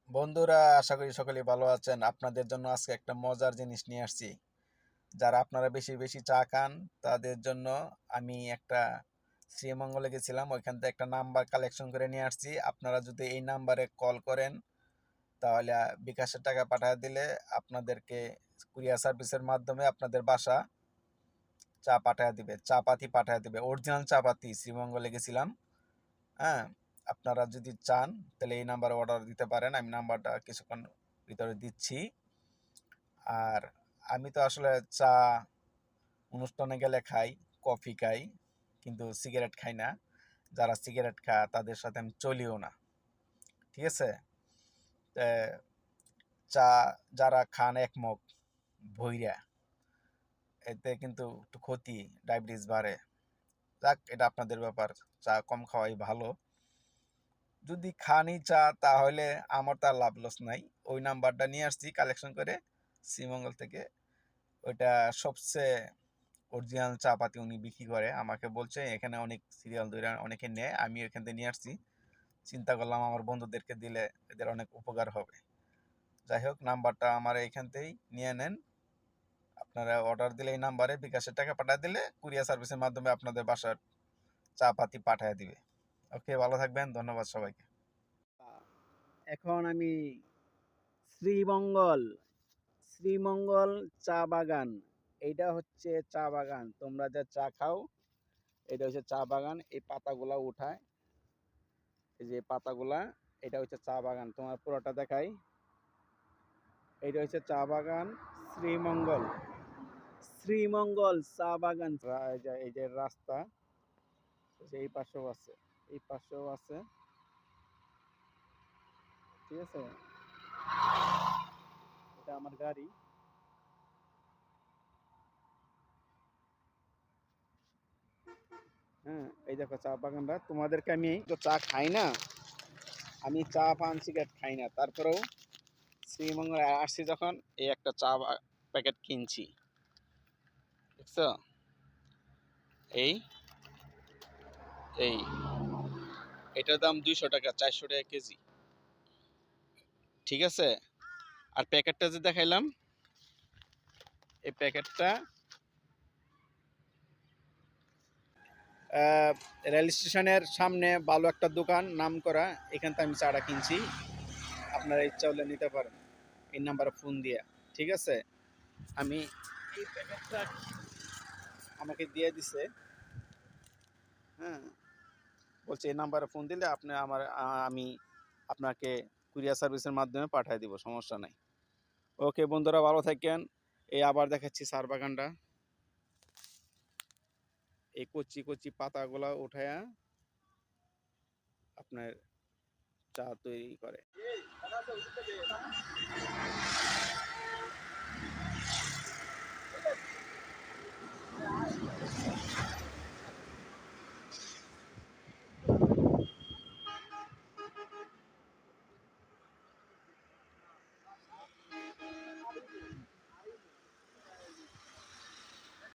বন্ধুরা, আশা করি সকলেই ভালো আছেন। আপনাদের জন্য আজকে একটা মজার জিনিস নিয়ে আসছি। যারা আপনারা বেশি বেশি চা খান তাদের জন্য আমি একটা শ্রীমঙ্গলে গেছিলাম, ওইখান থেকে একটা নাম্বার কালেকশন করে নিয়ে আসছি। আপনারা যদি এই নাম্বারে কল করেন তাহলে বিকাশের টাকা পাঠিয়ে দিলে আপনাদেরকে কুরিয়ার সার্ভিসের মাধ্যমে আপনাদের বাসা চা পাঠিয়ে দিবে, চা পাতি পাঠিয়ে দিবে, অরিজিনাল চা পাতি। শ্রীমঙ্গলে গেছিলাম। হ্যাঁ, আপনারা যদি চান তাহলে এই নাম্বারে অর্ডার দিতে পারেন। আমি নাম্বারটা কিছুক্ষণ ভিতরে দিচ্ছি। আর আমি তো আসলে চা অনুষ্ঠানে গেলে খাই, কফি খাই, কিন্তু সিগারেট খাই না। যারা সিগারেট খায় তাদের সাথে আমি চলিও না, ঠিক আছে? তে চা যারা খান এক মগ ভইরা, এতে কিন্তু একটু ক্ষতি, ডায়াবেটিস বাড়ে। যাক, এটা আপনাদের ব্যাপার। চা কম খাওয়াই ভালো। যদি খানই চা তাহলে আমার তো আর লাভ লস নাই। ওই নাম্বারটা নিয়ে আসছি কালেকশন করে শ্রীমঙ্গল থেকে। ওইটা সবচেয়ে অরিজিনাল চা পাতি উনি বিক্রি করে। আমাকে বলছে এখানে অনেক সিরিয়াল ধরে অনেকে নেয়, আমি এখান থেকে নিয়ে আসছি। চিন্তা করলাম আমার বন্ধুদেরকে দিলে এদের অনেক উপকার হবে। যাই হোক, নাম্বারটা আমার এখান থেকেই নিয়ে নেন। আপনারা অর্ডার দিলে এই নাম্বারে বিকাশের টাকা পাঠিয়ে দিলে কুরিয়ার সার্ভিসের মাধ্যমে আপনাদের বাসার চা পাতি পাঠিয়ে দিবে। ওকে, ভালো থাকবেন। ধন্যবাদ সবাইকে। এখন আমি শ্রীমঙ্গল শ্রীমঙ্গল চা বাগান, এইটা হচ্ছে চা বাগান। তোমরা যে চা খাও, এটা হচ্ছে চা বাগান। এই পাতাগুলা উঠায়, এই যে পাতাগুলা, এটা হচ্ছে চা বাগান। তোমার পুরোটা দেখাই। এইটা হচ্ছে চা বাগান শ্রীমঙ্গল। শ্রীমঙ্গল চা বাগান। এই যে রাস্তা, এই পাশেও আছে, এই পাশেও আছে, ঠিক আছে? এটা আমার গাড়ি। হ্যাঁ, এই দেখো চা বাগানটা। তোমাদেরকে আমি তো চা খাই না, আমি চা পান সিগারেট খাই না, তারপরেও শ্রীমঙ্গলে আসছি যখন এই একটা চা প্যাকেট কিনছি, দেখছো? এই এই এটার দাম 200 টাকা, 400 টাকা কেজি, ঠিক আছে? আর প্যাকেটটা যে দেখাইলাম, এই প্যাকেটটা রেল স্টেশনের সামনে ভালো একটা দোকান নাম করা, এখান থেকে আমি চাটা কিনছি। আপনারা ইচ্ছা হলে নিতে পারেন এই নাম্বারে ফোন দিয়ে, ঠিক আছে? আমি এই প্যাকেটটা আমাকে দিয়ে দিছে। হ্যাঁ, বলছে এই নাম্বারে ফোন দিলে আমি আপনাকে কুরিয়ার সার্ভিসের মাধ্যমে পাঠিয়ে দিব, সমস্যা নাই। ওকে বন্ধুরা, ভালো থাকেন। এই আবার দেখাচ্ছি সার বাগানটা। এই কচি কচি পাতাগুলা উঠায়া আপনার চা তৈরি করে।